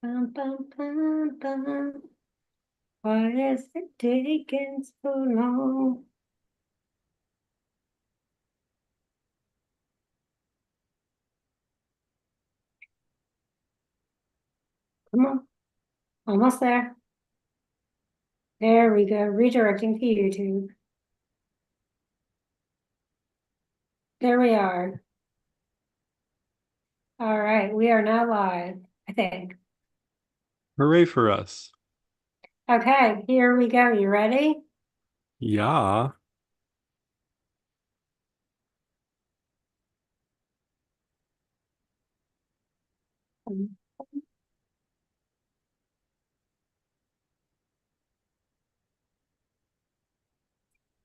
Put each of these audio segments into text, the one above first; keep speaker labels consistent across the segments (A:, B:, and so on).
A: Bum, bum, bum, bum. Why is it taking so long? Come on, almost there. There we go, redirecting to YouTube. There we are. All right, we are now live, I think.
B: Hooray for us.
A: Okay, here we go. You ready?
B: Yeah.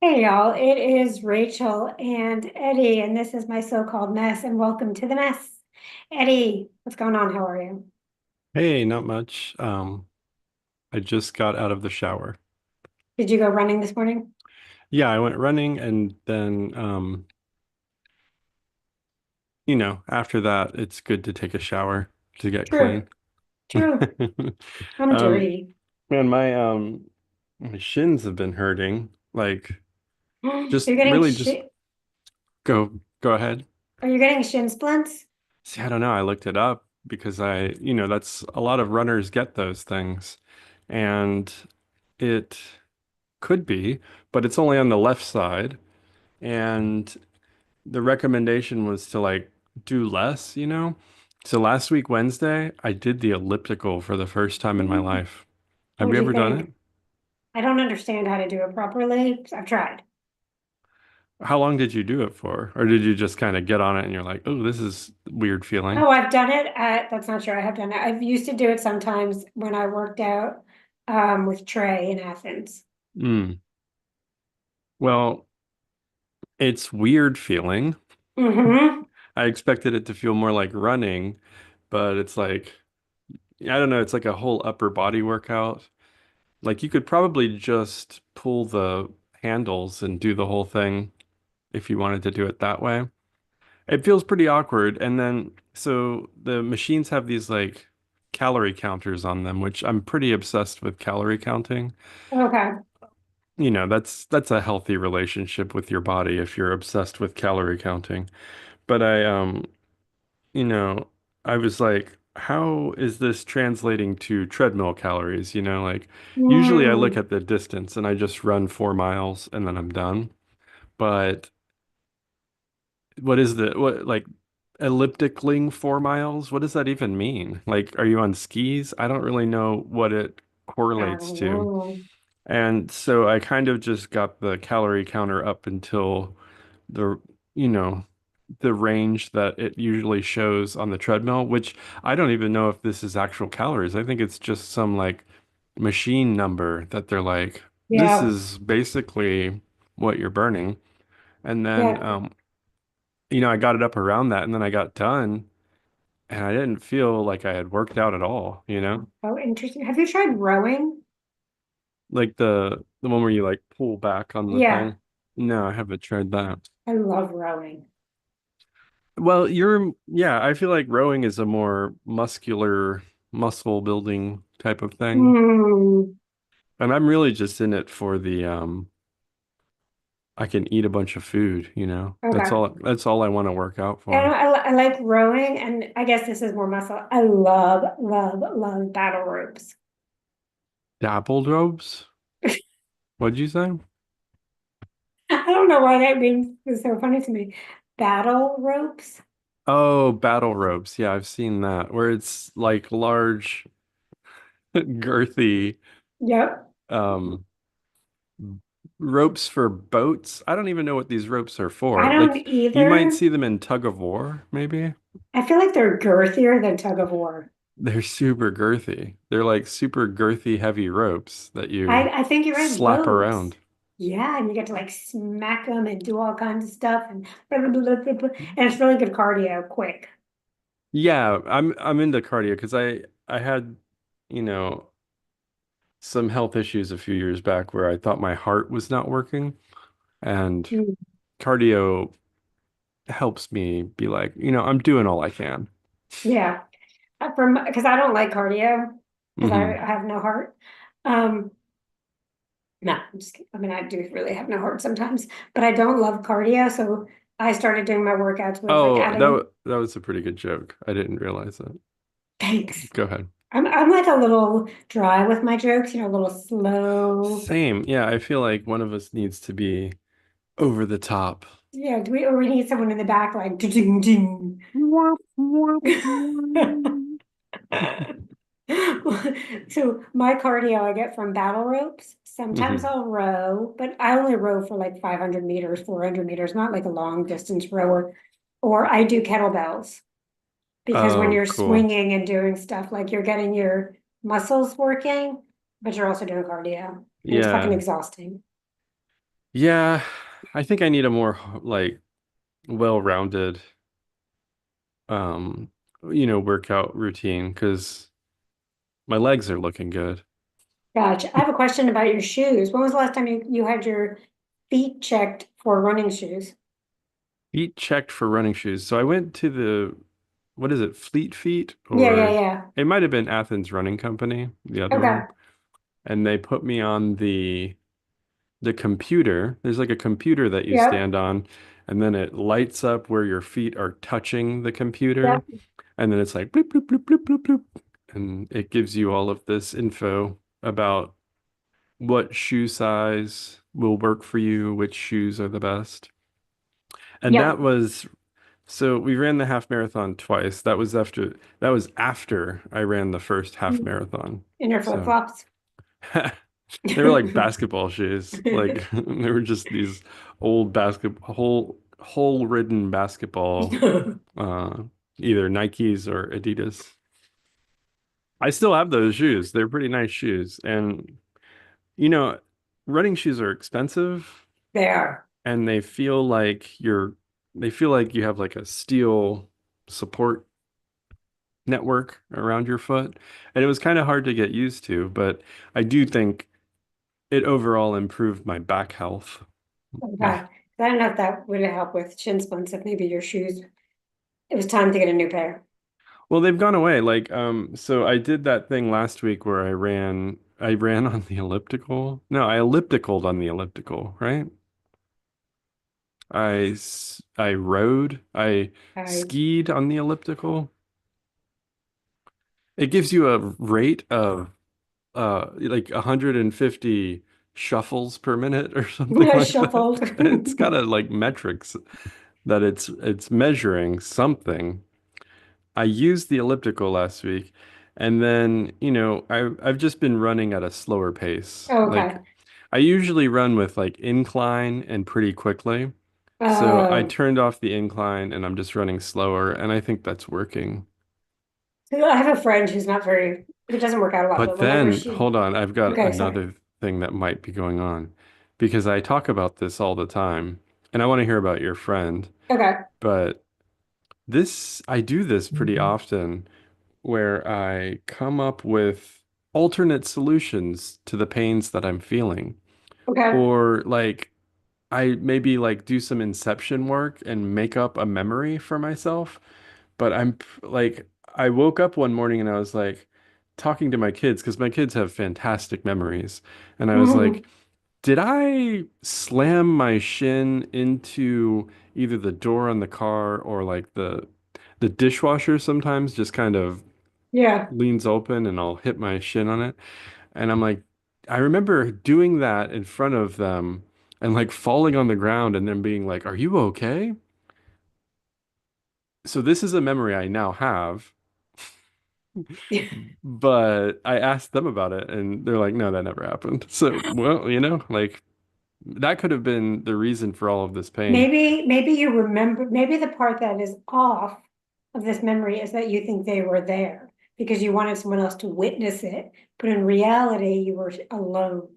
A: Hey y'all, it is Rachel and Eddie, and this is my so-called mess, and welcome to the mess. Eddie, what's going on? How are you?
B: Hey, not much. I just got out of the shower.
A: Did you go running this morning?
B: Yeah, I went running and then after that it's good to take a shower to get
A: True,
B: clean.
A: true. I'm
B: Um,
A: dirty.
B: man, my shins have been hurting. Like just
A: You're getting
B: really just
A: shit.
B: go ahead.
A: Are you getting shin splints?
B: See, I don't know. I looked it up because that's a lot of runners get those things. And it could be, but it's only on the left side. And the recommendation was to like do less. So last week, Wednesday, I did the elliptical for the first time in my life. Have
A: What
B: you
A: do you
B: ever done
A: think?
B: it?
A: I don't understand how to do it properly. I've tried.
B: How long did you do it for? Or did you just kind of get on it and you're like, oh, this is weird feeling?
A: Oh, I've done it that's not true. I have done it. I've used to do it sometimes when I worked out with Trey in Athens.
B: Mm. Well, it's weird feeling.
A: Mm-hmm.
B: I expected it to feel more like running, but it's like, I don't know, it's like a whole upper body workout. Like you could probably just pull the handles and do the whole thing if you wanted to do it that way. It feels pretty awkward. And then, so the machines have these like calorie counters on them, which I'm pretty obsessed with calorie counting.
A: Okay.
B: That's a healthy relationship with your body if you're obsessed with calorie counting. But you know, I was like, how is this translating to treadmill calories? Like usually I look
A: Mm.
B: at the distance and I just run 4 miles and then I'm done. But what is what like elliptically 4 miles? What does that even mean? Like, are you on skis? I don't really know what it
A: I
B: correlates
A: don't
B: to.
A: know.
B: And so I kind of just got the calorie counter up until the, you know, the range that it usually shows on the treadmill, which I don't even know if this is actual calories. I think it's just some like machine number that they're like, this
A: Yeah.
B: is basically what you're burning. And then,
A: Yeah.
B: I got it up around that and then I got done and I didn't feel like I had worked out at all.
A: Oh, interesting. Have you tried rowing?
B: Like the one where you like pull back on the
A: Yeah,
B: thing. No, I haven't tried that.
A: I love rowing.
B: Well, yeah, I feel like rowing is a more muscular, muscle building type of thing.
A: Mm,
B: And I'm really just in it for the I can eat a bunch of food.
A: okay.
B: That's all I want to work out
A: And
B: for.
A: I like rowing, and I guess this is more muscle. I love, love, love battle ropes.
B: Dappled robes? What'd you say?
A: I don't know why that means is so funny to me. Battle ropes?
B: Oh, battle ropes. Yeah, I've seen that where it's like large, girthy
A: Yep.
B: um ropes for boats. I don't even know what these ropes are
A: I
B: for.
A: don't
B: Like you might
A: either.
B: see them in tug of war, maybe.
A: I feel like they're girthier than tug of war.
B: They're super girthy. They're like super girthy, heavy ropes that you
A: I think you're right,
B: slap
A: boats.
B: around.
A: Yeah, and you get to like smack them and do all kinds of stuff and blah, blah, blah, blah, blah. And it's really good cardio, quick.
B: Yeah, I'm into cardio because I had, you know, some health issues a few years back where I thought my heart was not working, and
A: Mm.
B: cardio helps me be like, I'm doing all I can.
A: Yeah. from, because I don't like cardio, because I
B: Hmm.
A: have no heart. Um, no, I'm just kidding. I mean, I do really have no heart sometimes, but I don't love cardio, so I started doing my workouts with like
B: Oh,
A: adding,
B: that was a pretty good joke. I didn't realize that.
A: thanks.
B: Go ahead.
A: I'm like a little dry with my jokes, a little slow.
B: Same. Yeah, I feel like one of us needs to be over the top.
A: Yeah, do we, or we need someone in the back like ding ding.
B: Womp, womp, womp.
A: So my cardio I get from battle ropes. Sometimes
B: Hmm.
A: I'll row, but I only row for like 500 meters, 400 meters, not like a long distance rower. Or I do kettlebells because when
B: Oh,
A: you're
B: cool.
A: swinging and doing stuff, like you're getting your muscles working, but you're also doing cardio and it's fucking
B: Yeah.
A: exhausting.
B: Yeah. I think I need a more like well-rounded um workout routine because my legs are looking good.
A: Gotcha. I have a question about your shoes. When was the last time you had your feet checked for running shoes?
B: Feet checked for running shoes. So I went to what is it, Fleet Feet,
A: Yeah, yeah,
B: or
A: yeah.
B: it might have been Athens Running Company, the other one.
A: Okay.
B: And they put me on the computer. There's like a computer that you
A: Yep.
B: stand on, and then it lights up where your feet are touching the computer,
A: Yep.
B: and then it's like bloop bloop bloop bloop bloop bloop, and it gives you all of this info about what shoe size will work for you, which shoes are the best. And
A: Yep.
B: so we ran the half marathon twice. That was after I ran the first half marathon.
A: In your
B: So
A: flip-flops.
B: they were like basketball shoes. Like they were just these old basketball hole ridden basketball uh either Nikes or Adidas. I still have those shoes. They're pretty nice shoes. And you know, running shoes are expensive
A: They are.
B: and they feel like you have like a steel support network around your foot. And it was kind of hard to get used to, but I do think it overall improved my back health.
A: Okay. I don't know if that would help with shin splints, if maybe your shoes, it was time to get a new pair.
B: Well, they've gone away. Like, so I did that thing last week where I ran on the elliptical. No, I ellipticaled on the elliptical, right? I rode, I
A: I,
B: skied on the elliptical. It gives you a rate of like 150 shuffles per minute or something
A: I
B: like that.
A: shuffled.
B: It's got a like metrics that it's measuring something. I used the elliptical last week, and then, I've just been running at a slower pace.
A: Okay.
B: Like I usually run with like incline and pretty quickly. So I
A: Oh,
B: turned off the incline and I'm just running slower, and I think that's working.
A: so I have a friend who's not very, who doesn't work out a lot,
B: But
A: but whenever
B: then,
A: she,
B: hold on, I've got
A: okay, sorry.
B: another thing that might be going on because I talk about this all the time, and I want to hear about your friend.
A: Okay.
B: But I do this pretty often where I come up with alternate solutions to the pains that I'm feeling.
A: Okay.
B: Or like I maybe like do some inception work and make up a memory for myself. But like, I woke up one morning and I was like talking to my kids because my kids have fantastic memories. And I was like,
A: Mhm.
B: did I slam my shin into either the door on the car or like the dishwasher sometimes just kind of
A: Yeah.
B: leans open and I'll hit my shin on it. And I'm like, I remember doing that in front of them and like falling on the ground and then being like, "Are you okay?" So this is a memory I now have, but I asked them about it and they're like, "No, that never happened." So, well, like that could have been the reason for all of this pain.
A: Maybe you remember, maybe the part that is off of this memory is that you think they were there because you wanted someone else to witness it, but in reality, you were alone.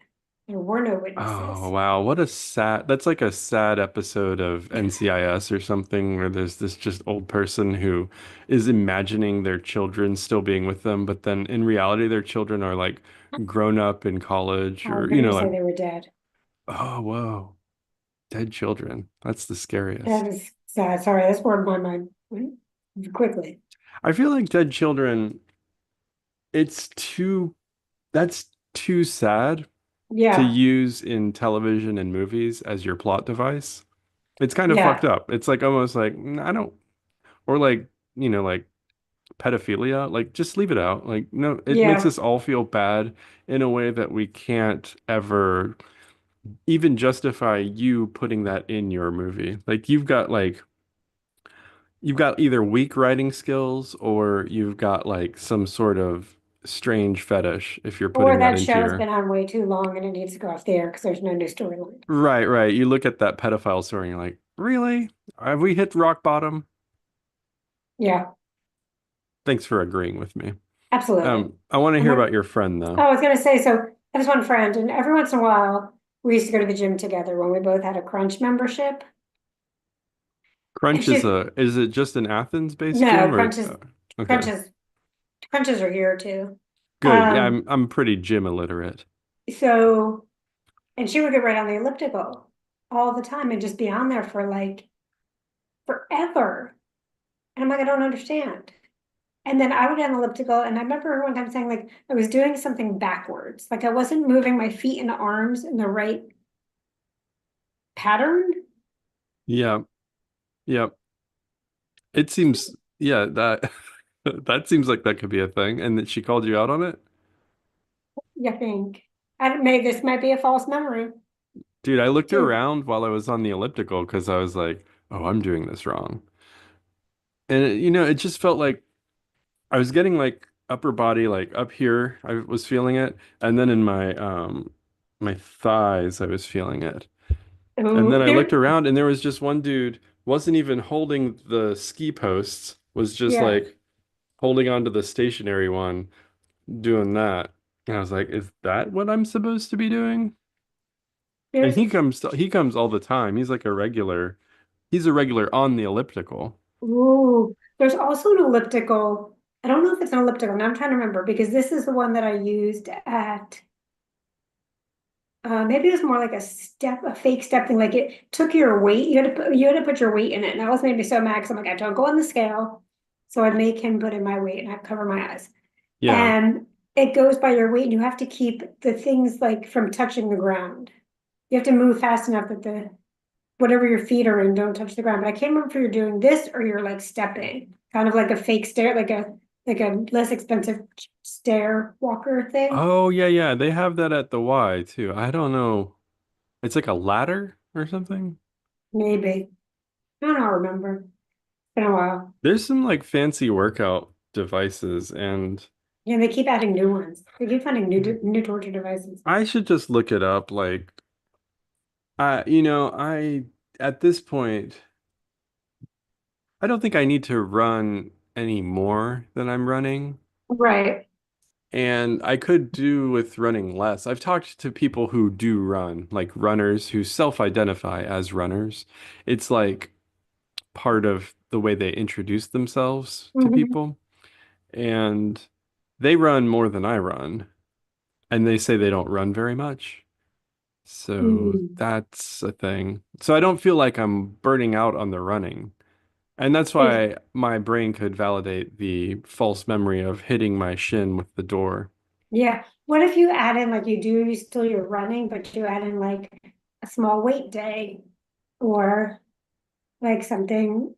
A: There were no
B: Oh,
A: witnesses.
B: wow. That's like a sad episode of NCIS or something where there's this just old person who is imagining their children still being with them, but then in reality, their children are like grown up in college
A: I was
B: or,
A: gonna say
B: like,
A: they were dead.
B: oh, whoa, dead children. That's the
A: That
B: scariest.
A: is sad. Sorry, that's where my mind went quickly.
B: I feel like Dead Children, it's too, that's too sad to
A: Yeah,
B: use in television and movies as your plot device. It's kind of fucked
A: yeah,
B: up. It's like almost like I don't, or like, like pedophilia, like just leave it out. Like, no, it makes
A: yeah.
B: us all feel bad in a way that we can't ever even justify you putting that in your movie. Like you've got either weak writing skills or you've got like some sort of strange fetish if you're
A: Or
B: putting that
A: that
B: into
A: show has
B: your
A: been on way too long and it needs to go off the air because there's no new storyline.
B: right, right. You look at that pedophile story and you're like, really? Have we hit rock bottom?
A: Yeah,
B: Thanks for agreeing with me.
A: absolutely.
B: I want to
A: And
B: hear
A: then,
B: about your friend though.
A: oh, I was gonna say, so I have this one friend, and every once in a while, we used to go to the gym together when we both had a Crunch membership. And
B: Crunch
A: she's
B: is it just an Athens-based
A: no
B: gym or okay.
A: crunches crunches are here too.
B: Good. Yeah,
A: Um,
B: I'm pretty gym illiterate.
A: so and she would get right on the elliptical all the time and just be on there for like forever. And I'm like, I don't understand. And then I would get on the elliptical, and I remember her one time saying like I was doing something backwards, like I wasn't moving my feet and arms in the right pattern.
B: Yeah. Yeah. It seems yeah, that that seems like that could be a thing. And that she called you out on it?
A: You think maybe this might be a false memory
B: Dude, I looked
A: too.
B: around while I was on the elliptical because I was like, oh, I'm doing this wrong. And it just felt like I was getting like upper body like up here, I was feeling it, and then in my thighs I was feeling it. And then
A: Oh,
B: I looked
A: there,
B: around and there was just one dude wasn't even holding the ski posts, was just
A: yeah.
B: like holding onto the stationary one, doing that. And I was like, is that what I'm supposed to be doing? And
A: There's
B: he comes all the time. He's like a regular. He's a regular on the elliptical.
A: there's also an elliptical. I don't know if it's an elliptical. Now I'm trying to remember because this is the one that I used at. Maybe it was more like a fake step thing. Like it took your weight. You had to put your weight in it, and that was made me so mad because I'm like, I don't go on the scale, so I'd make him put in my weight, and I'd cover my eyes.
B: Yeah.
A: And it goes by your weight, and you have to keep the things like from touching the ground. You have to move fast enough that the whatever your feet are in don't touch the ground. But I can't remember if you're doing this or you're like stepping, kind of like a fake stair, like a less expensive stair walker thing.
B: Oh yeah, yeah. They have that at the Y too. I don't know. It's like a ladder or something.
A: Maybe. I don't remember. It's been a while.
B: There's some like fancy workout devices, and
A: Yeah, they keep adding new ones. They keep finding new torture devices.
B: I should just look it up. Like, I at this point, I don't think I need to run any more than I'm running.
A: Right.
B: And I could do with running less. I've talked to people who do run, like runners who self-identify as runners. It's like part of the way they introduce themselves to
A: Mhm.
B: people. And they run more than I run. And they say they don't run very much. So
A: Mm.
B: that's a thing. So I don't feel like I'm burning out on the running. And that's
A: Is-
B: why my brain could validate the false memory of hitting my shin with the door.
A: Yeah. What if you add in like you still you're running, but you add in like a small weight day or like something.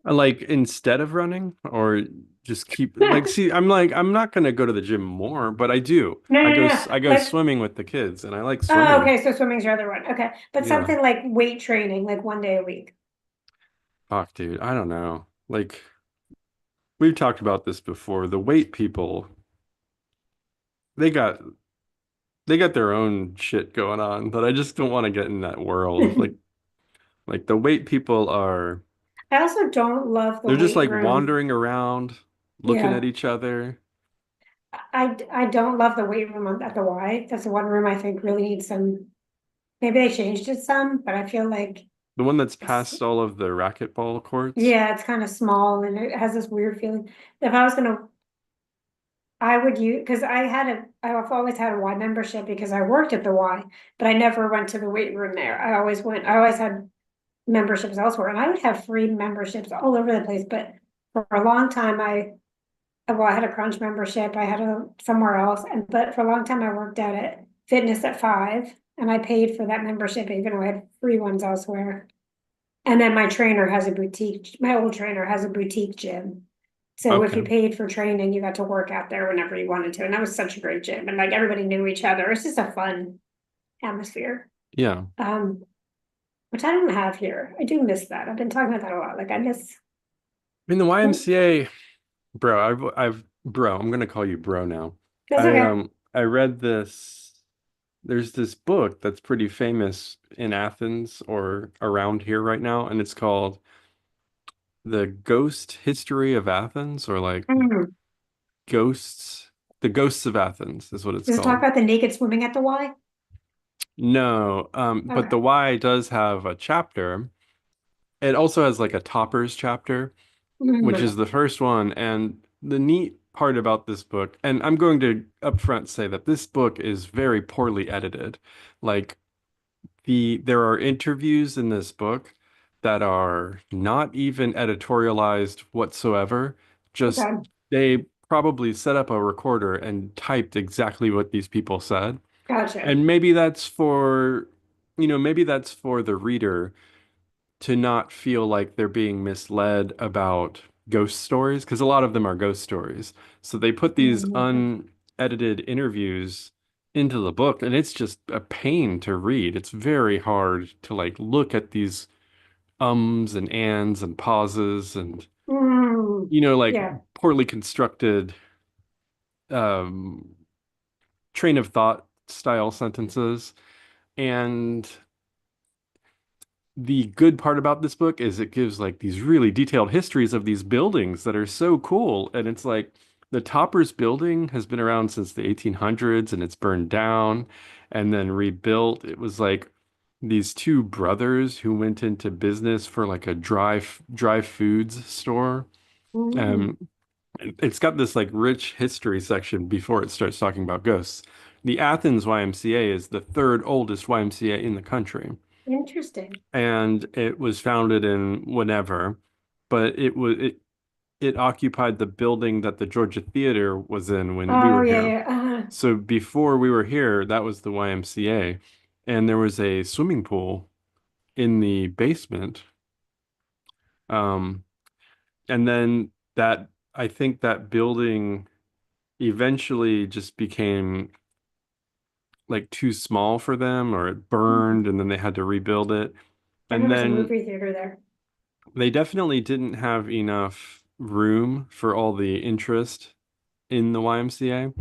B: Like instead of running or just keep like
A: No,
B: see I'm not gonna go to the gym more, but I do.
A: no, no, no.
B: I go
A: Like,
B: swimming with the kids and I like
A: oh,
B: swimming.
A: okay, so swimming's your other one. Okay. But
B: Yeah.
A: something like weight training, like one day a week.
B: Fuck, dude. I don't know. Like we've talked about this before. The weight people, they got they got their own shit going on, but I just don't want to get in that world. Like the weight people are
A: I also don't love the
B: they're just
A: weight
B: like
A: room.
B: wandering around looking at
A: Yeah.
B: each other.
A: I don't love the weight room at the Y. That's the one room I think really needs some, maybe they changed it some, but I feel like
B: The one that's
A: it's,
B: past all of the racquetball courts.
A: yeah, it's kind of small and it has this weird feeling. If I was gonna, I would use, because I've always had a Y membership because I worked at the Y, but I never went to the weight room there. I always had memberships elsewhere and I would have free memberships all over the place, but for a long time, well, I had a Crunch membership, I had a somewhere else, but for a long time I worked out at Fitness at Five, and I paid for that membership even though I had free ones elsewhere. And then my trainer has a boutique, my old trainer has a boutique gym. So if you
B: Okay.
A: paid for training, you got to work out there whenever you wanted to, and that was such a great gym, and like everybody knew each other. It's just a fun atmosphere.
B: Yeah.
A: Um, which I don't have here. I do miss that. I've been talking about that a lot. Like I miss.
B: I mean, the YMCA, bro, bro, I'm gonna call you bro now.
A: That's okay.
B: I read this, there's this book that's pretty famous in Athens or around here right now, and it's called The Ghost History of Athens, or like
A: Mm.
B: Ghosts, The Ghosts of Athens is what it's
A: Does it talk
B: called.
A: about the naked swimming at the Y?
B: No, but
A: Okay.
B: the Y does have a chapter. It also has like a toppers chapter, which is
A: Mm.
B: the first one. And the neat part about this book, and I'm going to upfront say that this book is very poorly edited. Like there are interviews in this book that are not even editorialized whatsoever. Just
A: Okay.
B: they probably set up a recorder and typed exactly what these people said.
A: Gotcha.
B: And maybe that's for, maybe that's for the reader to not feel like they're being misled about ghost stories, because a lot of them are ghost stories. So they put these
A: Mhm.
B: unedited interviews into the book, and it's just a pain to read. It's very hard to like look at these ums and ands and pauses and,
A: Mm.
B: like
A: Yeah.
B: poorly constructed um, train of thought style sentences. And the good part about this book is it gives like these really detailed histories of these buildings that are so cool. And it's like the Toppers building has been around since the 1800s and it's burned down and then rebuilt. It was like these two brothers who went into business for like a dry foods store.
A: Mm.
B: Um, it's got this like rich history section before it starts talking about ghosts. The Athens YMCA is the third oldest YMCA in the country,
A: Interesting.
B: and it was founded in whenever, but it occupied the building that the Georgia Theater was in when we
A: Oh
B: were
A: yeah,
B: here.
A: yeah.
B: So before we were here, that was the YMCA, and there was a swimming pool in the basement. Um, and then that I think that building eventually just became like too small for them, or it
A: Mm.
B: burned, and then they had to rebuild it.
A: I
B: And
A: remember some
B: then
A: movie theater there.
B: they definitely didn't have enough room for all the interest in the YMCA.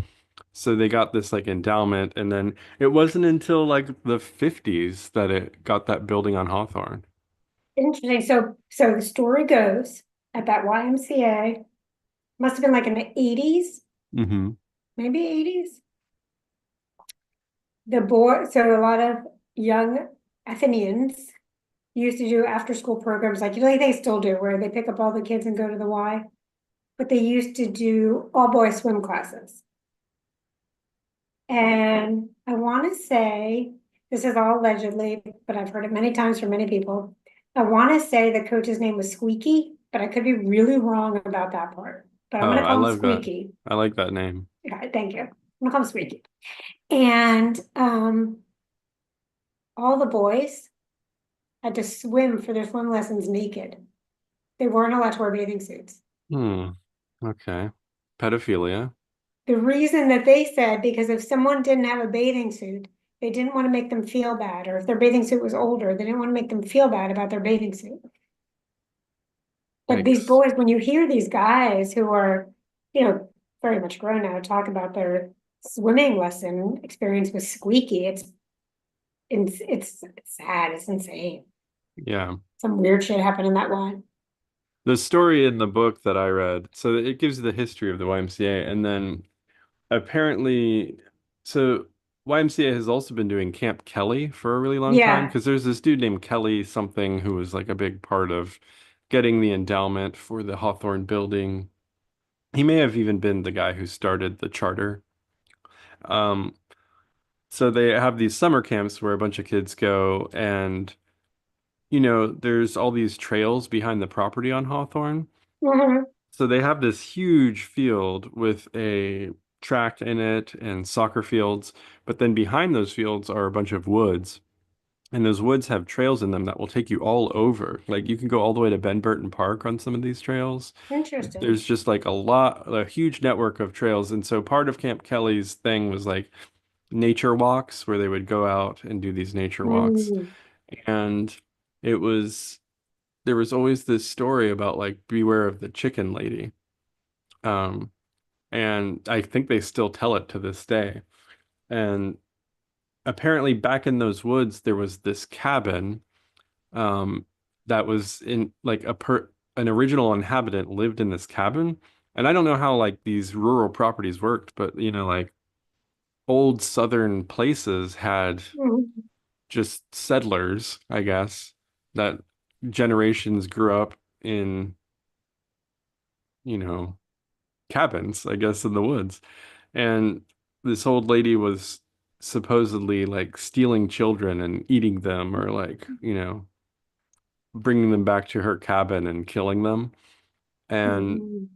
B: So they got this like endowment, and then it wasn't until like the 50s that it got that building on Hawthorne.
A: Interesting. So the story goes at that YMCA must have been like in the 80s,
B: Hmm.
A: maybe 80s. So a lot of young Athenians used to do after school programs like they still do, where they pick up all the kids and go to the Y. But they used to do all boys swim classes. And I want to say, this is all allegedly, but I've heard it many times from many people. I want to say the coach's name was Squeaky, but I could be really wrong about that part. But I'm
B: Oh,
A: going to
B: I
A: call him
B: love that.
A: Squeaky.
B: I like that name.
A: Okay, thank you. I'm going to call him Squeaky. And all the boys had to swim for their swim lessons naked. They weren't allowed to wear bathing suits.
B: Hmm. Okay. Pedophilia.
A: The reason that they said, because if someone didn't have a bathing suit, they didn't want to make them feel bad, or if their bathing suit was older, they didn't want to make them feel bad about their bathing suit. But these
B: Yikes.
A: boys, when you hear these guys who are, you know, very much grown now, talk about their swimming lesson experience with Squeaky, it's sad, it's insane.
B: Yeah.
A: Some weird shit happened in that one.
B: The story in the book that I read, so it gives you the history of the YMCA, and then apparently, so YMCA has also been doing Camp Kelly for a really long time,
A: Yeah.
B: because there's this dude named Kelly something who was like a big part of getting the endowment for the Hawthorne building. He may have even been the guy who started the charter. Um, so they have these summer camps where a bunch of kids go, and there's all these trails behind the property on Hawthorne.
A: Mhm.
B: So they have this huge field with a track in it and soccer fields, but then behind those fields are a bunch of woods. And those woods have trails in them that will take you all over. Like you can go all the way to Ben Burton Park on some of these trails.
A: Interesting.
B: There's just like a huge network of trails. And so part of Camp Kelly's thing was like nature walks where they would go out and do these nature walks.
A: Mm.
B: And it was, there was always this story about like beware of the chicken lady. Um, and I think they still tell it to this day. And apparently back in those woods, there was this cabin um that was in like an original inhabitant lived in this cabin. And I don't know how like these rural properties worked, but like old southern places had
A: Mm.
B: just settlers, I guess, that generations grew up in, you know, cabins, I guess, in the woods. And this old lady was supposedly like stealing children and eating them or like, bringing them back to her cabin and killing them. And
A: Mm.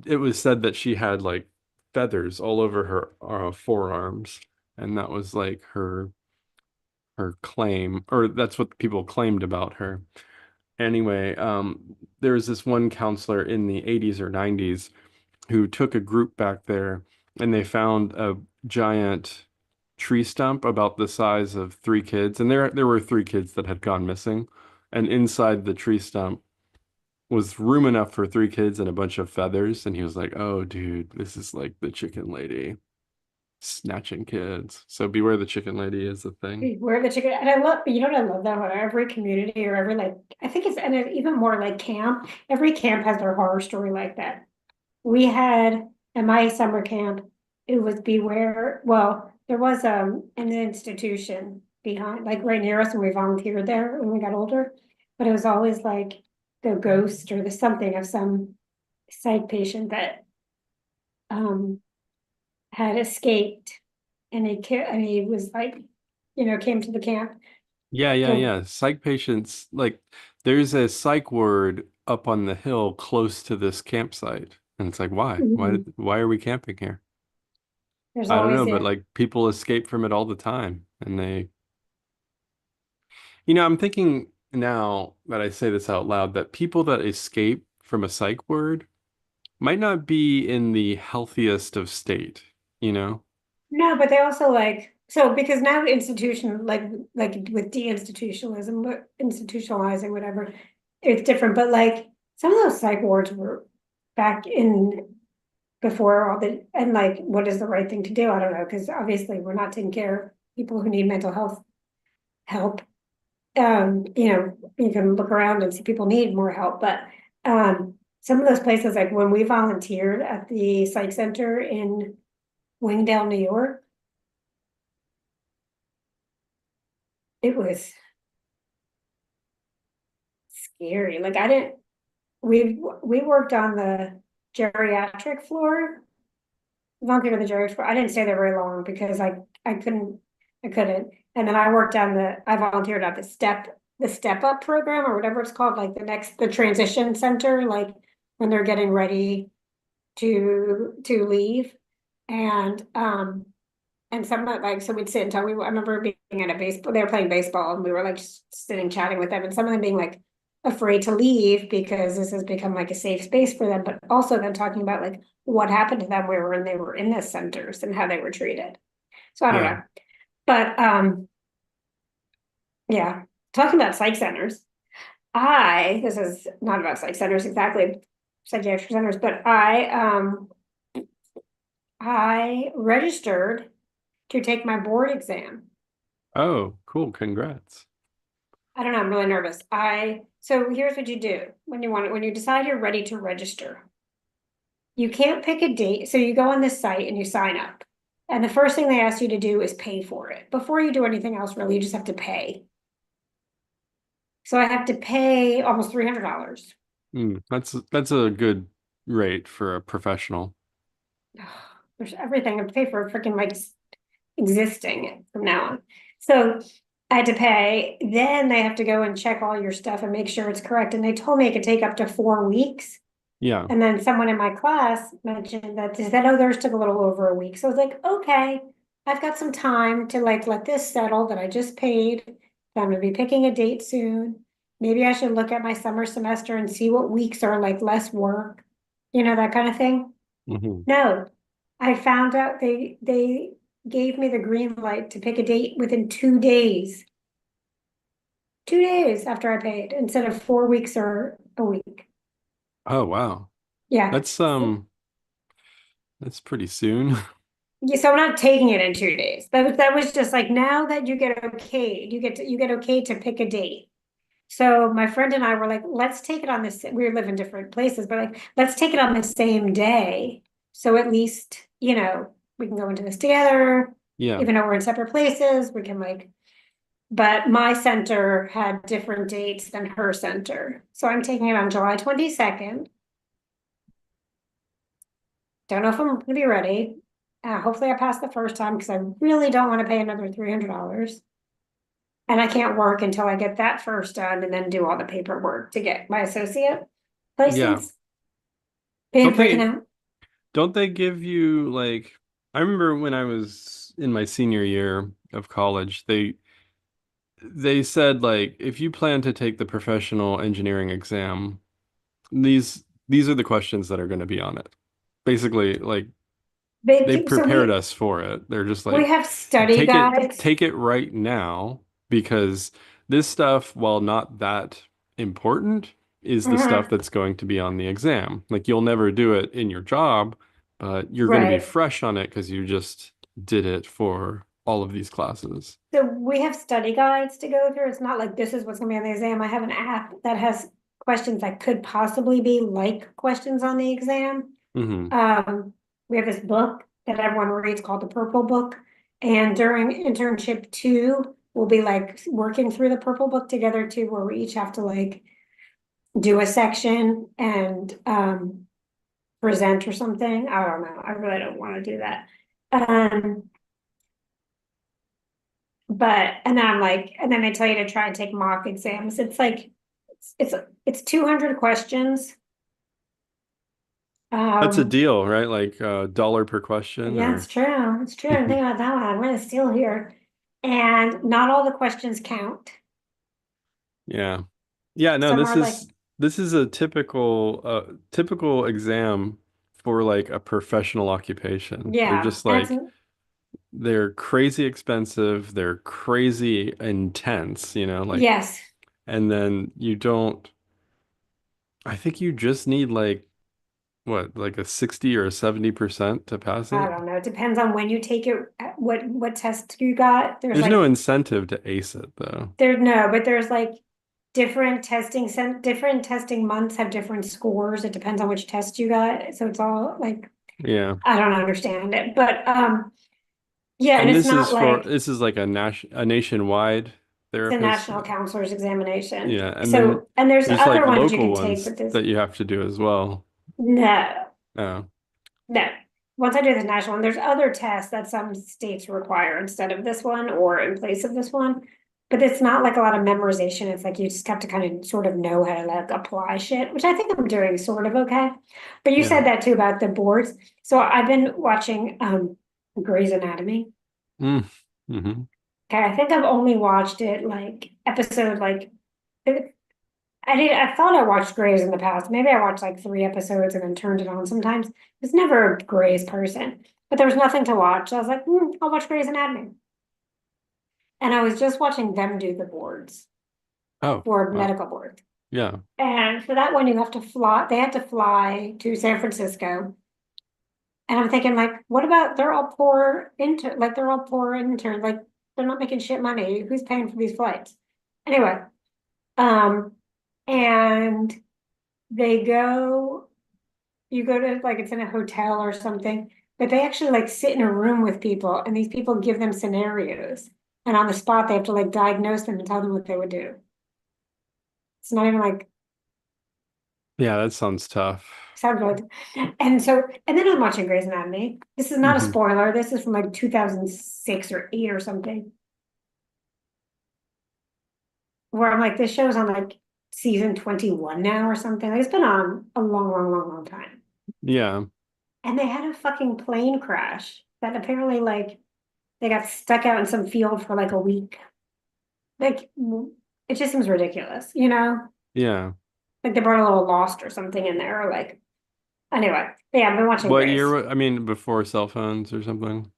B: it was said that she had like feathers all over her forearms, and that was like her claim, or that's what people claimed about her. Anyway, there was this one counselor in the 80s or 90s who took a group back there, and they found a giant tree stump about the size of three kids, and there were three kids that had gone missing, and inside the tree stump was room enough for three kids and a bunch of feathers. And he was like, "Oh, dude, this is like the chicken lady snatching kids. So beware the chicken lady is the thing."
A: Where the chicken, and I love, I love that how every community or every like, I think it's, and it's even more like camp, every camp has their horror story like that. We had, at my summer camp, it was beware, well, there was, an institution behind, like right near us when we volunteered there when we got older. But it was always like the ghost or the something of some psych patient that, um, had escaped. And he was like, came to the camp.
B: Yeah, yeah,
A: So,
B: yeah. Psych patients, like, there's a psych ward up on the hill close to this campsite. And it's like, why?
A: mhm,
B: Why are we camping here?
A: there's
B: I don't
A: always
B: know, but
A: it.
B: like people escape from it all the time. And I'm thinking now that I say this out loud that people that escape from a psych ward might not be in the healthiest of state, you know?
A: No, but they also like, so because now institution, like with deinstitutionalism, institutionalizing, whatever, it's different, but like some of those psych wards were back in before all the, and like, what is the right thing to do? I don't know, because obviously we're not taking care of people who need mental health help. You can look around and see people need more help, but some of those places, like when we volunteered at the psych center in Wingdale, New York, it was scary. Like I didn't, we worked on the geriatric floor, volunteered on the geriatric floor. I didn't stay there very long because I couldn't. And then I volunteered at the step up program or whatever it's called, like the transition center, like when they're getting ready to leave. And some of like, so we'd sit until I remember being at a baseball, they were playing baseball and we were like just sitting chatting with them and some of them being like afraid to leave because this has become like a safe space for them, but also them talking about like what happened to them when they were in the centers and how they were treated. So I don't
B: Yeah.
A: know. But yeah, talking about psych centers, this is not about psych centers exactly, psychiatric centers, but I registered to take my board exam.
B: Oh, cool. Congrats.
A: I don't know, I'm really nervous. So here's what you do when you decide you're ready to register. You can't pick a date, so you go on this site and you sign up. And the first thing they ask you to do is pay for it. Before you do anything else, really, you just have to pay. So I have to pay almost $300.
B: That's a good rate for a professional.
A: There's everything. I have to pay for freaking like existing from now on. So I had to pay. Then they have to go and check all your stuff and make sure it's correct. And they told me it could take up to 4 weeks.
B: Yeah.
A: And then someone in my class mentioned that they said, oh, theirs took a little over a week. So I was like, okay, I've got some time to like let this settle that I just paid. I'm gonna be picking a date soon. Maybe I should look at my summer semester and see what weeks are like less work, that kind of thing.
B: Hmm.
A: No, I found out they gave me the green light to pick a date within 2 days. 2 days after I paid instead of 4 weeks or a week.
B: Oh, wow.
A: Yeah.
B: That's that's pretty soon.
A: Yeah, so I'm not taking it in 2 days. That was just like now that you get okay, you get okay to pick a date. So my friend and I were like, let's take it on this. We live in different places, but like, let's take it on the same day. So at least, we can go into this together,
B: Yeah.
A: even though we're in separate places, we can like, but my center had different dates than her center. So I'm taking it on July 22nd. Don't know if I'm gonna be ready. Hopefully I pass the first time because I really don't want to pay another $300. And I can't work until I get that first done and then do all the paperwork to get my associate
B: Yeah.
A: license. Been
B: Don't
A: freaking
B: they
A: out.
B: don't they give you like I remember when I was in my senior year of college, they said like if you plan to take the professional engineering exam, these are the questions that are going to be on it. Basically, like they
A: So
B: prepared us for it. They're just
A: we
B: like
A: have study guides.
B: take it right now because this stuff, while not that important, is the stuff
A: Mhm.
B: that's going to be on the exam. Like you'll never do it in your job, but you're going to be
A: Right.
B: fresh on it because you just did it for all of these classes.
A: So we have study guides to go through. It's not like this is what's gonna be on the exam. I have an app that has questions that could possibly be like questions on the exam.
B: Hmm.
A: We have this book that everyone reads called the Purple Book. And during internship 2, we'll be like working through the Purple Book together too, where we each have to like do a section and present or something. I don't know. I really don't want to do that. Um, but and then I'm like, and then they tell you to try and take mock exams. It's like it's 200 questions.
B: That's a
A: Um,
B: deal, right? Like dollar per question
A: Yeah, it's
B: or
A: true. It's true. And think about that one. I'm gonna steal here. And not all the questions count.
B: yeah. Yeah, no,
A: Some are like,
B: this is a typical exam for like a professional occupation. They're
A: yeah,
B: just like they're crazy expensive, they're crazy intense, like
A: yes.
B: and then you don't I think you just need like what, like a 60 or a 70% to pass
A: I
B: it.
A: don't know. It depends on when you take it, what test you got. There's
B: There's no
A: like
B: incentive to ace it though.
A: but there's like different testing months have different scores. It depends on which test you got. So it's all like
B: Yeah.
A: I don't understand it. But yeah, and
B: And
A: it's not like
B: this is like a nationwide
A: the
B: therapist.
A: national counselor's examination.
B: Yeah, and then
A: So, and there's
B: there's like
A: other ones you
B: local
A: can take,
B: ones
A: but this,
B: that you have to do as well.
A: no,
B: Oh,
A: no. Once I do the national one, there's other tests that some states require instead of this one or in place of this one. But it's not like a lot of memorization. It's like you just have to kind of sort of know how to like apply shit, which I think I'm doing sort of okay. But you
B: yeah.
A: said that too about the boards. So I've been watching Grey's Anatomy.
B: Mm. Hmm.
A: Okay, I think I've only watched it like episode like I thought I watched Grey's in the past. Maybe I watched like 3 episodes and then turned it on sometimes. I was never a Grey's person, but there was nothing to watch. So I was like, I'll watch Grey's Anatomy. And I was just watching them do the boards
B: Oh,
A: for
B: wow.
A: medical boards.
B: Yeah.
A: And for that one, you have to fly. They had to fly to San Francisco. And I'm thinking, like, what about they're all poor like they're all poor interns, like they're not making shit money. Who's paying for these flights? Anyway, um, and they go you go to like it's in a hotel or something, but they actually like sit in a room with people and these people give them scenarios. And on the spot, they have to like diagnose them and tell them what they would do. It's not even like
B: Yeah, that sounds tough.
A: sound good. And then I'm watching Grey's Anatomy. This is not a
B: Hmm.
A: spoiler. This is from like 2006 or 8 or something. Where I'm like, this show's on like season 21 now or something. Like, it's been on a long, long, long, long time.
B: Yeah.
A: And they had a fucking plane crash that apparently like they got stuck out in some field for like a week. Like it just seems ridiculous, you know?
B: Yeah.
A: Like they brought a little Lost or something in there, or like anyway. Yeah, I've been watching
B: What
A: Grace.
B: year? I mean, before cell phones or something.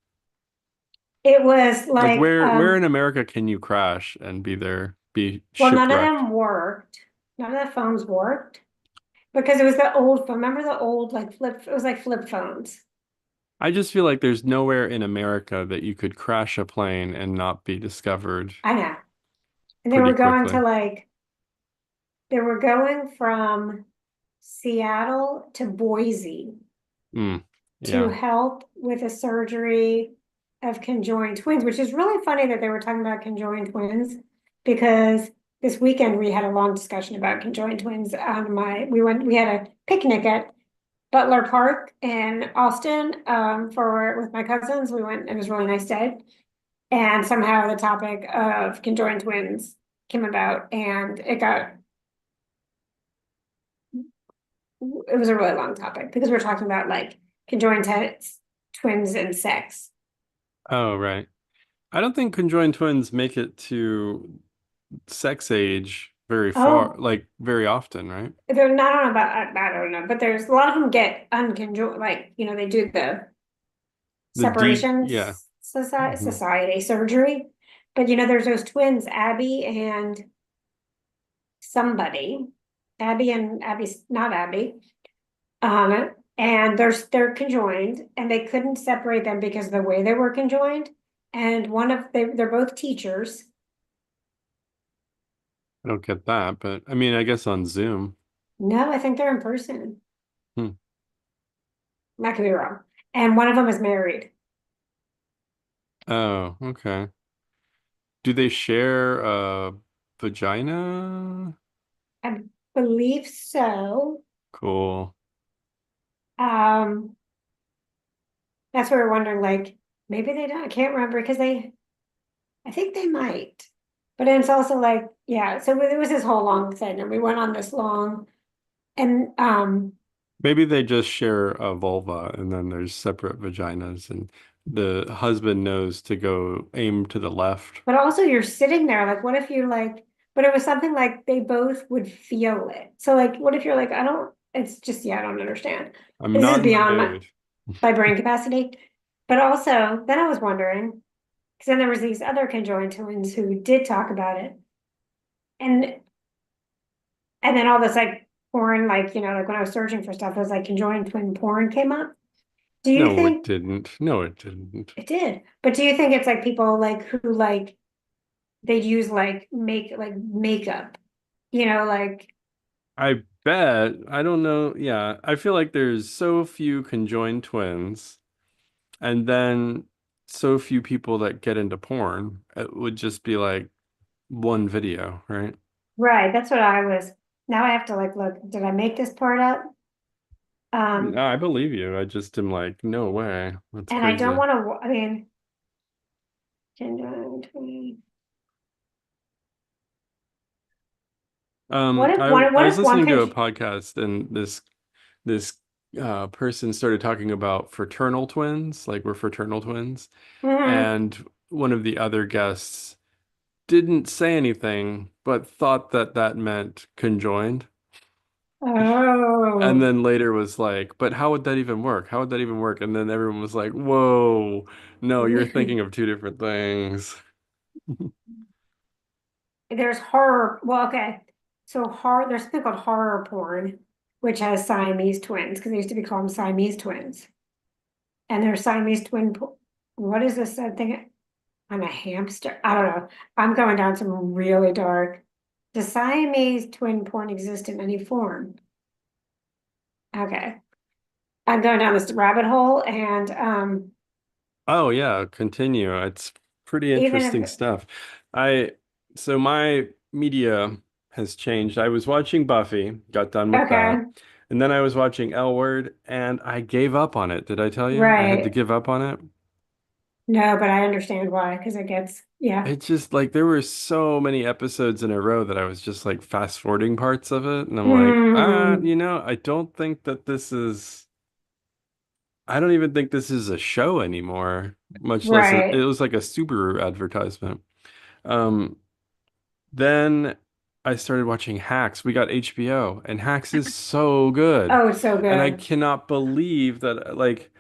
A: It was
B: Like
A: like
B: where in America can you crash and be there, be
A: well, none of
B: shipwrecked?
A: them worked. None of the phones worked because it was the old phone. Remember the old like flip, it was like flip phones.
B: I just feel like there's nowhere in America that you could crash a plane and not be discovered
A: I know. And they
B: pretty
A: were going to
B: quickly.
A: like they were going from Seattle to Boise
B: Mm,
A: to
B: yeah.
A: help with a surgery of conjoined twins, which is really funny that they were talking about conjoined twins because this weekend we had a long discussion about conjoined twins. We had a picnic at Butler Park in Austin for with my cousins. We went, it was a really nice day. And somehow the topic of conjoined twins came about and it was a really long topic because we were talking about like conjoined twins and sex.
B: Oh, right. I don't think conjoined twins make it to sex age very far,
A: Oh,
B: like very often, right?
A: they're not on about, I don't know, but there's a lot of them get unconjoined, like, they do the
B: The D,
A: separation
B: yeah. Hmm.
A: society surgery. But there's those twins, Abby and somebody, Abby and Abby's not Abby. And they're conjoined and they couldn't separate them because of the way they were conjoined. And they're both teachers.
B: I don't get that, but I mean, I guess on Zoom.
A: No, I think they're in person.
B: Hmm.
A: I could be wrong. And one of them is married.
B: Oh, okay. Do they share a vagina?
A: I believe so.
B: Cool.
A: Um, that's what we're wondering, like, maybe they don't, I can't remember because I think they might. But then it's also like, yeah, so it was this whole long thing and we went on this long and
B: Maybe they just share a vulva and then there's separate vaginas and the husband knows to go aim to the left.
A: but also you're sitting there, like, what if you like, but it was something like they both would feel it. So like, what if you're like, I don't, it's just, yeah, I don't understand.
B: I'm
A: This is
B: not in the
A: beyond
B: mood.
A: my brain capacity. But also, then I was wondering, because then there was these other conjoined twins who did talk about it. And and then all this like porn, like, like when I was searching for stuff, it was like conjoined twin porn came up. Do you
B: No, it
A: think
B: didn't. No, it didn't.
A: it did? But do you think it's like people like who like they'd use like makeup, like
B: I bet. I don't know. Yeah, I feel like there's so few conjoined twins, and then so few people that get into porn. It would just be like one video, right?
A: right, that's what I was. Now I have to like look, did I make this part up?
B: No,
A: Um,
B: I believe you. I just am like, no way. That's
A: and I don't
B: crazy.
A: want to, I mean, conjoined twin. What if one
B: I
A: what
B: was
A: if one
B: listening to a
A: can
B: podcast and this person started talking about fraternal twins, like we're fraternal twins,
A: mhm.
B: and one of the other guests didn't say anything, but thought that that meant conjoined. And
A: Oh.
B: then later was like, but how would that even work? How would that even work? And then everyone was like, whoa, no, you're thinking of two different things.
A: There's horror. Well, okay. So there's something called horror porn, which has Siamese twins, because they used to be called Siamese twins. And there's Siamese what is this thing on a hamster? I don't know. I'm going down some really dark. Does Siamese twin porn exist in any form? Okay. I'm going down this rabbit hole and
B: Oh yeah, continue. It's pretty
A: even
B: interesting
A: if
B: stuff. I so my media has changed. I was watching Buffy, got done with that,
A: okay,
B: and then I was watching L Word, and I gave up on it. Did I tell you? I had to
A: right.
B: give up on it.
A: No, but I understand why, because it gets, yeah.
B: It's just like there were so many episodes in a row that I was just like fast forwarding parts of it, and I'm like,
A: Mm,
B: I don't think that this is. I don't even think this is a show anymore, much less it
A: right.
B: was like a Subaru advertisement. Um, then I started watching Hacks. We got HBO, and Hacks is so good.
A: Oh, it's so
B: And I
A: good.
B: cannot believe that, like,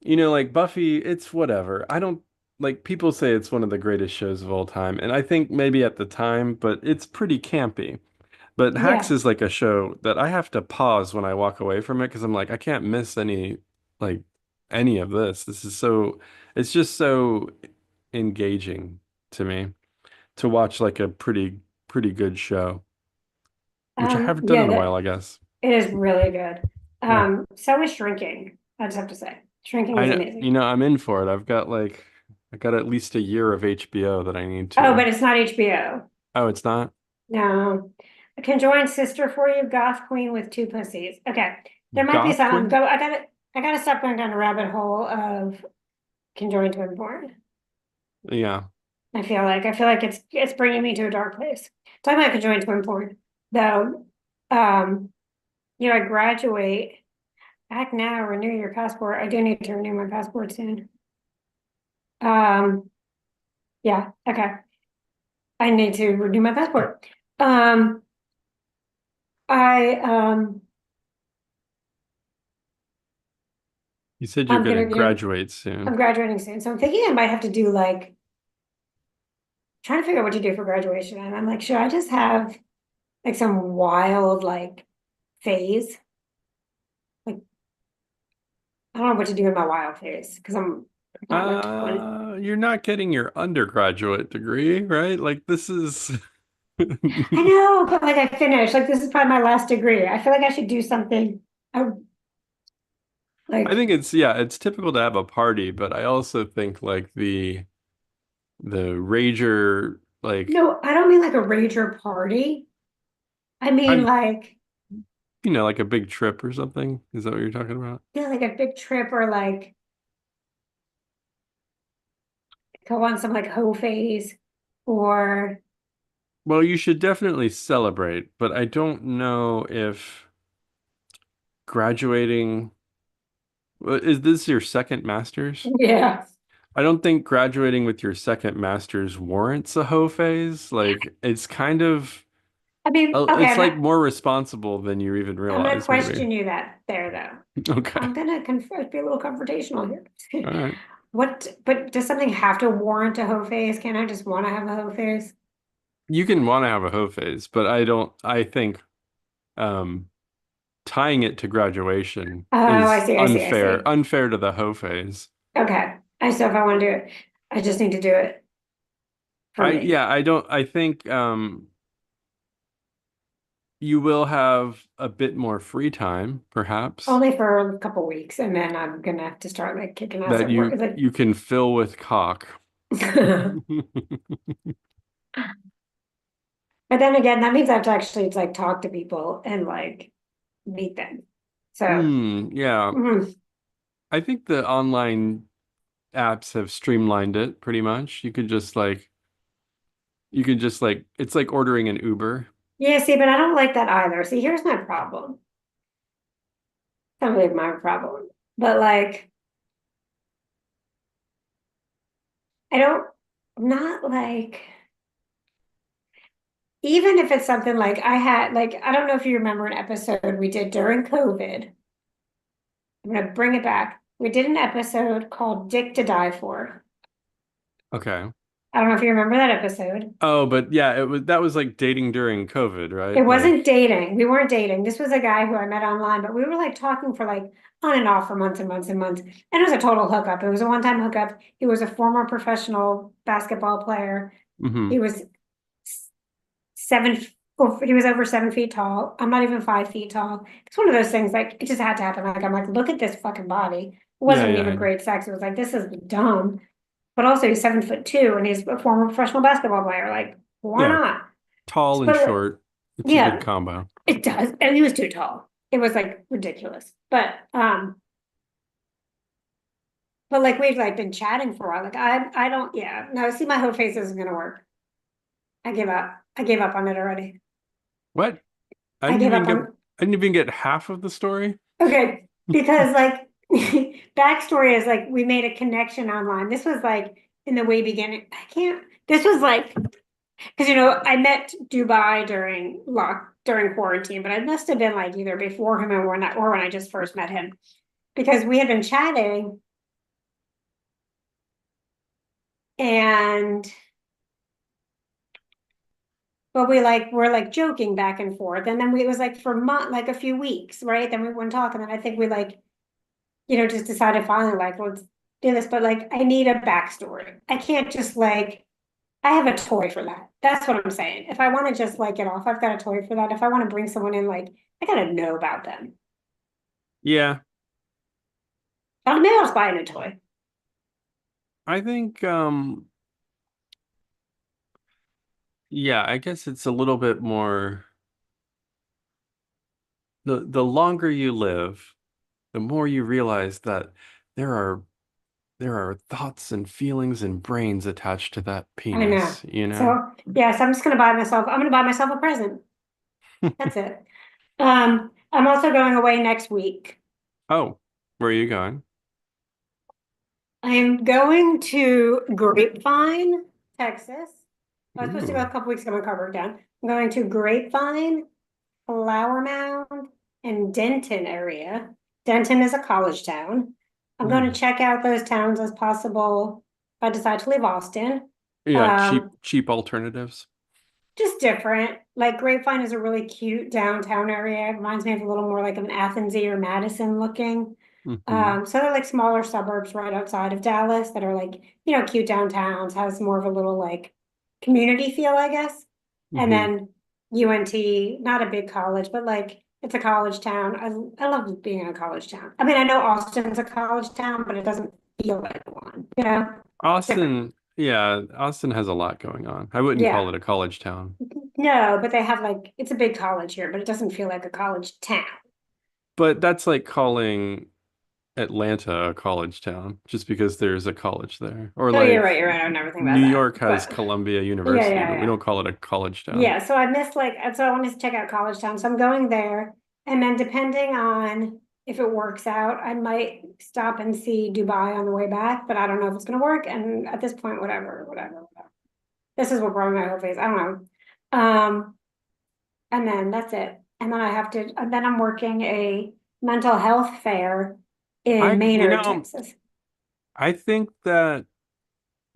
B: like Buffy, it's whatever. I don't like people say it's one of the greatest shows of all time, and I think maybe at the time, but it's pretty campy. But Hacks
A: Yeah.
B: is like a show that I have to pause when I walk away from it because I'm like, I can't miss like any of this. It's just so engaging to me to watch like a pretty good show, which I haven't done
A: Yeah,
B: in a while,
A: that
B: I guess.
A: it is really good.
B: Yeah.
A: So is Shrinking. I just have to say, Shrinking is amazing.
B: I'm in for it. I got at least a year of HBO that I need
A: Oh,
B: to.
A: but it's not HBO.
B: Oh, it's not?
A: No. A conjoined sister for you, goth queen with two pussies. Okay. There might be
B: Goth
A: some
B: Queen?
A: go I gotta stop going down a rabbit hole of conjoined twin porn.
B: Yeah.
A: I feel like it's bringing me to a dark place. Talking about conjoined twin porn, though, um, I graduate act now, renew your passport. I do need to renew my passport soon. Um, yeah, okay. I need to renew my passport. Um, I
B: You said you're
A: I'm
B: gonna
A: gonna,
B: graduate
A: I'm
B: soon.
A: graduating soon, so I'm thinking I might have to do like trying to figure out what to do for graduation. And I'm like, should I just have like some wild like phase? Like, I don't know what to do in my wild phase because I'm not like 20.
B: You're not getting your undergraduate degree, right? Like this is
A: I know, but like I finished. Like this is probably my last degree. I feel like I should do something. I
B: I
A: like
B: think it's typical to have a party, but I also think like the rager like
A: no, I don't mean like a rager party. I mean
B: I'm
A: like
B: like a big trip or something. Is that what you're talking about?
A: yeah, like a big trip or like go on some like hoe phase or
B: Well, you should definitely celebrate, but I don't know if graduating is this your second master's?
A: yeah.
B: I don't think graduating with your second master's warrants a hoe phase. Like it's kind of
A: I mean, okay,
B: it's like more responsible than you even
A: I'm gonna
B: realize, maybe.
A: question you that there though.
B: Okay.
A: I'm gonna be a little confrontational here.
B: All right.
A: But does something have to warrant a hoe phase? Can I just want to have a hoe phase?
B: You can want to have a hoe phase, but I think um tying it to graduation
A: Oh,
B: is
A: I see.
B: unfair to the hoe phase.
A: Okay. If I want to do it, I just need to do it for me.
B: I think you will have a bit more free time, perhaps,
A: Only for a couple weeks, and then I'm gonna have to start like kicking ass
B: that
A: at work.
B: you can fill with cock.
A: But then again, that means I have to actually like talk to people and like meet them. So,
B: Yeah.
A: mhm.
B: I think the online apps have streamlined it pretty much. You could just like it's like ordering an Uber.
A: Yeah, see, but I don't like that either. See, here's my problem. Not really my problem, but like, I don't, I'm not like, even if it's something like I don't know if you remember an episode we did during COVID. I'm gonna bring it back. We did an episode called Dick to Die For.
B: Okay.
A: I don't know if you remember that episode.
B: Oh, but yeah, that was like dating during COVID,
A: It
B: right? Like,
A: wasn't dating. We weren't dating. This was a guy who I met online, but we were like talking for like on and off for months and months and months. And it was a total hookup. It was a one-time hookup. He was a former professional basketball player.
B: hmm
A: He was seven, he was over 7 feet tall. I'm not even 5 feet tall. It's one of those things like it just had to happen. Like I'm like, look at this fucking body. It
B: Yeah,
A: wasn't even
B: yeah.
A: great sex. It was like, this is dumb. But also he's 7'2" and he's a former professional basketball player. Like, why
B: Yeah,
A: not?
B: tall and
A: But
B: short. It's a good
A: yeah,
B: combo.
A: it does. And he was too tall. It was like ridiculous. But like we've like been chatting for a while. Like I don't, yeah. No, see my whole face isn't gonna work. I give up. I gave up on it already.
B: What? I
A: I
B: didn't
A: gave
B: even
A: up
B: get
A: on
B: I didn't even get half of the story.
A: okay. Because like backstory is like we made a connection online. This was like in the way beginning. I can't this was like because I met Dubai during quarantine, but I must have been like either before him or when I just first met him. Because we had been chatting and but we're like joking back and forth. And then it was like for like a few weeks, right? Then we wouldn't talk. And then I think we like, just decided finally like let's do this. But like I need a backstory. I can't just like I have a toy for that. That's what I'm saying. If I want to just like get off, I've got a toy for that. If I want to bring someone in, like I gotta know about them.
B: Yeah,
A: Maybe I'll just buy a new toy.
B: I think yeah, I guess it's a little bit more the longer you live, the more you realize that there are there are thoughts and feelings and brains attached to that
A: I know.
B: penis, you know?
A: So yes, I'm gonna buy myself a present. That's it. I'm also going away next week.
B: Oh, where are you going?
A: I am going to Grapevine, Texas. I was supposed to go a
B: Ooh.
A: couple weeks ago, my car broke down. I'm going to Grapevine, Flower Mound, and Denton area. Denton is a college town. I'm going
B: Hmm.
A: to check out those towns as possible if I decide to leave Austin.
B: Yeah,
A: Um,
B: cheap alternatives.
A: just different. Like Grapevine is a really cute downtown area. It reminds me of a little more like of an Athensy or Madison looking.
B: Hmm.
A: So they're like smaller suburbs right outside of Dallas that are like, cute downtowns, has more of a little like community feel, I guess. And
B: Hmm.
A: then UNT, not a big college, but like it's a college town. I love being in a college town. I mean, I know Austin's a college town, but it doesn't feel like one. It's different.
B: Austin, yeah, Austin has a lot going on. I wouldn't call
A: Yeah.
B: it a college town,
A: No, but they have like it's a big college here, but it doesn't feel like a college town.
B: but that's like calling Atlanta a college town just because there's a college there. Or
A: Oh, you're
B: like
A: right, you're right. I never think
B: New
A: about that.
B: York has
A: But
B: Columbia
A: yeah,
B: University,
A: yeah,
B: but we
A: yeah.
B: don't call it a college town.
A: Yeah, so I missed like so I wanted to check out College Town. So I'm going there. And then depending on if it works out, I might stop and see Dubai on the way back, but I don't know if it's gonna work. And at this point, whatever. This is what brought my whole face. I don't know. And then that's it. And then I'm working a mental health fair in
B: You
A: Maynard,
B: know,
A: Texas.
B: I think that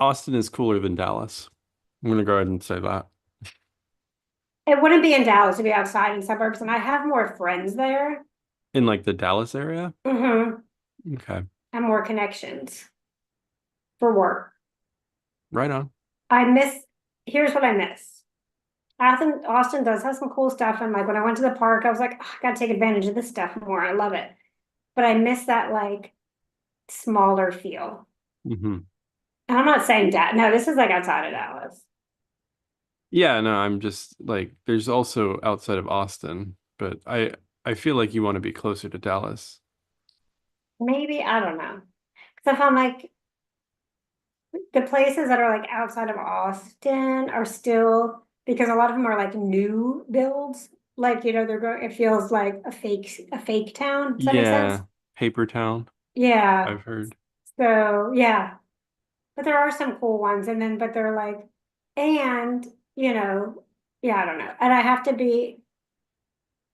B: Austin is cooler than Dallas. I'm gonna go ahead and say that.
A: It wouldn't be in Dallas, it'd be outside in suburbs, and I have more friends there.
B: In like the Dallas area?
A: Hmm.
B: Okay.
A: And more connections for work.
B: Right on.
A: I miss, here's what I miss. Austin does have some cool stuff, and like when I went to the park, I was like, "Oh, I gotta take advantage of this stuff more. I love it." But I miss that like smaller feel.
B: Hmm.
A: And I'm not saying that. No, this is like outside of Dallas.
B: Yeah, no, I'm just like there's also outside of Austin, but I feel like you want to be closer to Dallas.
A: Maybe, I don't know. Because if I'm like, the places that are like outside of Austin are still because a lot of them are like new builds. Like, they're going, it feels like a fake town. Does that make sense?
B: Yeah, Paper Town,
A: Yeah.
B: I've heard.
A: So yeah. But there are some cool ones. And then, but they're like, and, you know, yeah, I don't know. And I have to be,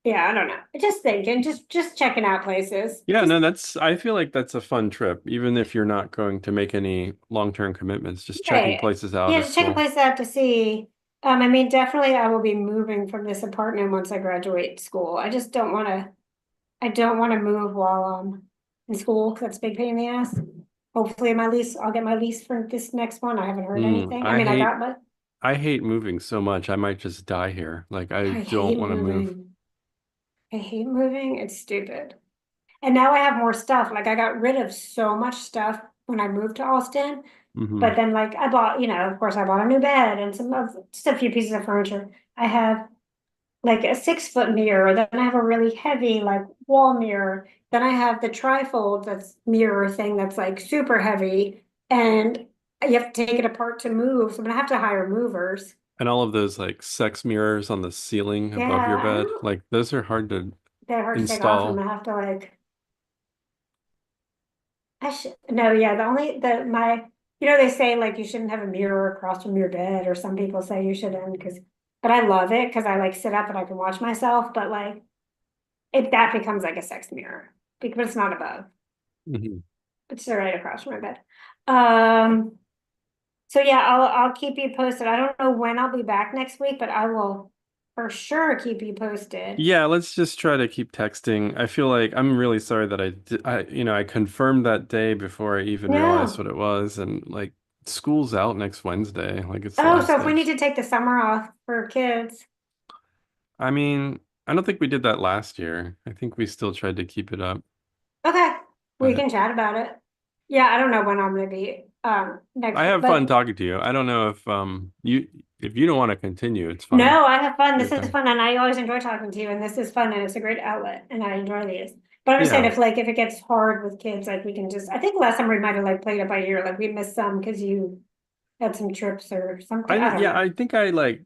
A: yeah, I don't know. Just thinking, just checking out places.
B: Yeah,
A: Just,
B: no, I feel like that's a fun trip, even if you're not going to make any long-term commitments. Just checking
A: right.
B: places out
A: Yeah,
B: is
A: just checking
B: cool.
A: places out to see. I mean, definitely I will be moving from this apartment once I graduate school. I don't want to move while I'm in school because that's a big pain in the ass. Hopefully I'll get my lease for this next one. I haven't heard
B: Mm,
A: anything. I mean,
B: I hate moving so much. I might just die here. Like I
A: I
B: don't
A: hate
B: want to move.
A: moving. I hate moving. It's stupid. And now I have more stuff. Like I got rid of so much stuff when I moved to Austin.
B: Hmm.
A: But then like I bought, of course I bought a new bed and just a few pieces of furniture. I have like a 6 foot mirror, then I have a really heavy like wall mirror. Then I have the trifold that's mirror thing that's like super heavy and you have to take it apart to move. So I'm gonna have to hire movers.
B: And all of those like sex mirrors on the ceiling above your
A: Yeah, I
B: bed,
A: don't,
B: like those are hard to
A: they're hard to take off. I'm
B: install.
A: gonna have to like I should no, yeah, the only the my they say like you shouldn't have a mirror across from your bed, or some people say you shouldn't because but I love it because I like sit up and I can watch myself, but like if that becomes like a sex mirror because it's not above.
B: Mhm.
A: It's right across from my bed. Um, so yeah, I'll keep you posted. I don't know when I'll be back next week, but I will for sure keep you posted.
B: Yeah, let's just try to keep texting. I feel like I'm really sorry that I confirmed that day before I even realized
A: No.
B: what it was, and like school's out next Wednesday, like it's the
A: Oh,
B: last
A: so if
B: day.
A: we need to take the summer off for kids.
B: I mean, I don't think we did that last year. I think we still tried to keep it up,
A: Okay, we
B: but
A: can chat about it. Yeah, I don't know when I'm gonna be
B: I
A: next week,
B: have fun
A: but
B: talking to you. I don't know if you don't want to continue, it's fine.
A: no, I have fun.
B: Your
A: This is
B: thing.
A: fun, and I always enjoy talking to you, and this is fun, and it's a great outlet, and I enjoy these. But I'm saying
B: Yeah.
A: if it gets hard with kids, like we can just I think last time we might have like played it by ear, like we missed some because you had some trips or something. I don't
B: Yeah,
A: know.
B: I think I like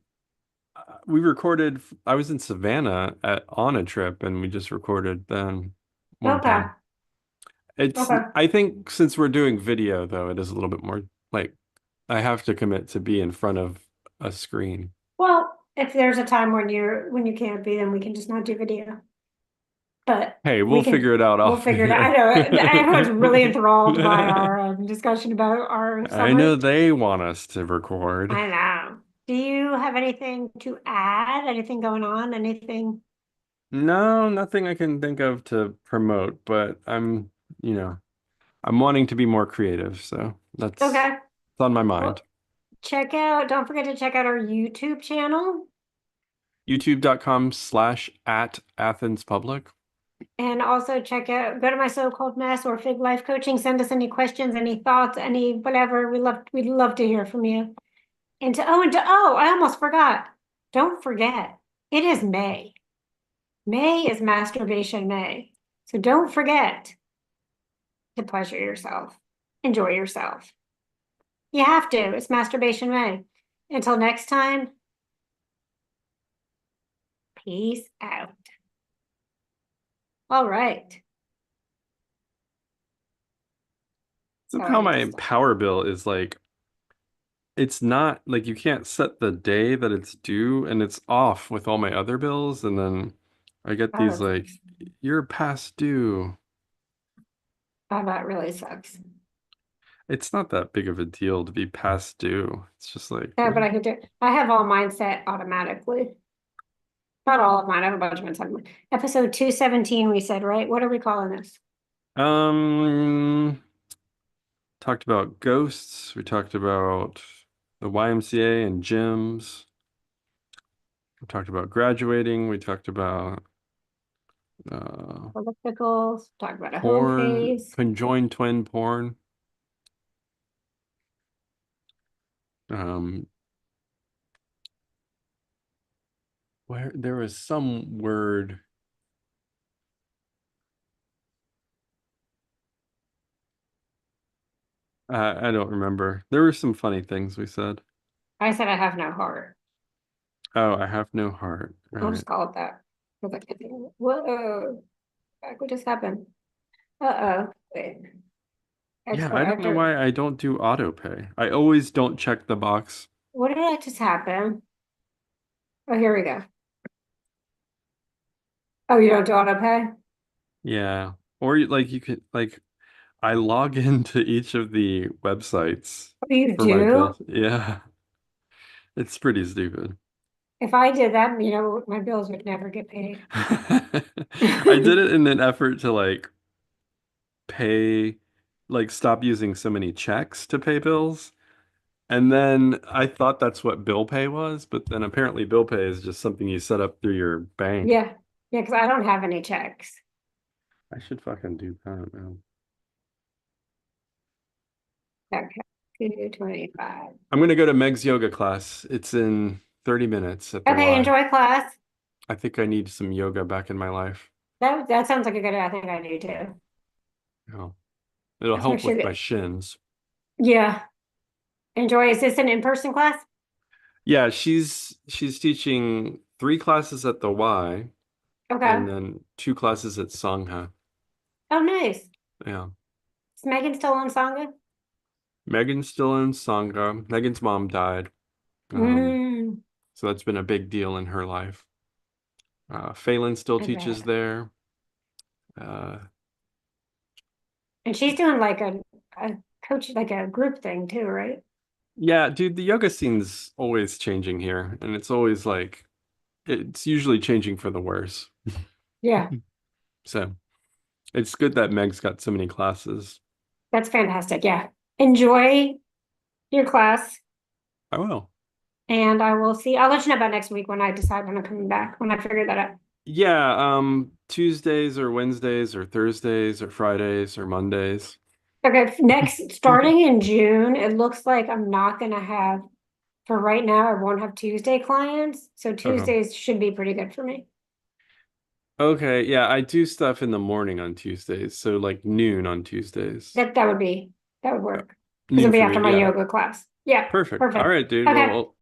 B: we recorded I was in Savannah on a trip and we just recorded then one
A: Okay,
B: time. It's
A: okay.
B: I think since we're doing video though, it is a little bit more like I have to commit to be in front of a screen.
A: Well, if there's a time when you can't be, then we can just not do video. But
B: Hey,
A: we
B: we'll
A: can
B: figure it out
A: we'll
B: off the
A: figure it out. I
B: air.
A: know everyone's really enthralled by our discussion about our
B: I know
A: summers.
B: they want us to record.
A: I know. Do you have anything to add? Anything going on? Anything?
B: No, nothing I can think of to promote, but you know, I'm wanting to be more creative, so that's
A: Okay.
B: it's on my mind.
A: Well, don't forget to check out our YouTube channel
B: YouTube.com/at Athens Public.
A: and also go to my so-called mess or Fig Life Coaching. Send us any questions, any thoughts, any whatever. We'd love to hear from you. I almost forgot. Don't forget, it is May. May is Masturbation May. So don't forget to pleasure yourself. Enjoy yourself. You have to. It's Masturbation May. Until next time, peace out. All right.
B: Somehow
A: Sorry, I
B: my
A: just
B: power bill is like it's not like you can't set the day that it's due and it's off with all my other bills and then I get
A: oh,
B: these
A: that
B: like
A: sucks.
B: you're past due.
A: Oh, that really sucks.
B: It's not that big of a deal to be past due. It's just like
A: Yeah, but I could do. I have all mine set automatically. Not all of mine. I have a bunch of mine set. Episode 217, we said, right? What are we calling this?
B: um talked about ghosts, we talked about the YMCA and gyms. We talked about graduating, we talked about uh
A: Ellipticals. Talk about a home
B: porn,
A: phase.
B: conjoined twin porn. Um, where there was some word, I don't remember. There were some funny things we said.
A: I said I have no heart.
B: Oh, I have no heart. All
A: I'll
B: right.
A: just call it that. Because I can't think of it. Whoa. Fuck, what just happened? Uh-oh. Wait.
B: Yeah,
A: Export
B: I don't know
A: actor.
B: why I don't do auto pay. I always don't check the box.
A: What did that just happen? Oh, here we go. Oh, you don't do auto pay?
B: Yeah. Or like you could like I log into each of the websites
A: Oh, you
B: for my
A: do?
B: bills. Yeah. It's pretty stupid.
A: If I did that, my bills would never get paid.
B: I did it in an effort to like pay, like stop using so many checks to pay bills. And then I thought that's what bill pay was, but then apparently bill pay is just something you set up through your bank.
A: Yeah. Yeah, because I don't have any checks.
B: I should fucking do that, man.
A: Okay. 225.
B: I'm gonna go to Meg's yoga class. It's in 30 minutes at the
A: Okay,
B: Y.
A: enjoy class.
B: I think I need some yoga back in my life.
A: That sounds like a good, I think I do too.
B: You know, it'll
A: Let's make
B: help
A: sure
B: with my
A: that,
B: shins.
A: yeah, enjoy. Is this an in-person class?
B: Yeah, she's teaching 3 classes at the Y
A: Okay.
B: and then 2 classes at Sangha.
A: Oh, nice.
B: Yeah.
A: Is Megan still on Sangha?
B: Megan's still in Sangha. Megan's mom died. Um,
A: Mm,
B: so that's been a big deal in her life. Phelan still
A: I
B: teaches
A: bet.
B: there. Uh,
A: And she's doing like a coach, like a group thing too, right?
B: yeah, dude, the yoga scene's always changing here, and it's always like it's usually changing for the worse.
A: Yeah,
B: So it's good that Meg's got so many classes.
A: that's fantastic. Yeah. Enjoy your class.
B: I will.
A: And I'll let you know about next week when I decide when I'm coming back, when I figure that out.
B: Yeah, Tuesdays or Wednesdays or Thursdays or Fridays or Mondays.
A: Okay, next, starting in June, it looks like I'm not gonna have, for right now, I won't have Tuesday clients. So
B: Okay.
A: Tuesdays should be pretty good for me.
B: Okay, yeah, I do stuff in the morning on Tuesdays, so like noon on Tuesdays.
A: That would work. Because
B: Noon
A: it'll be
B: for
A: after
B: me,
A: my
B: yeah.
A: yoga class. Yeah,
B: Perfect. All
A: perfect.
B: right, dude.
A: Okay.
B: Well,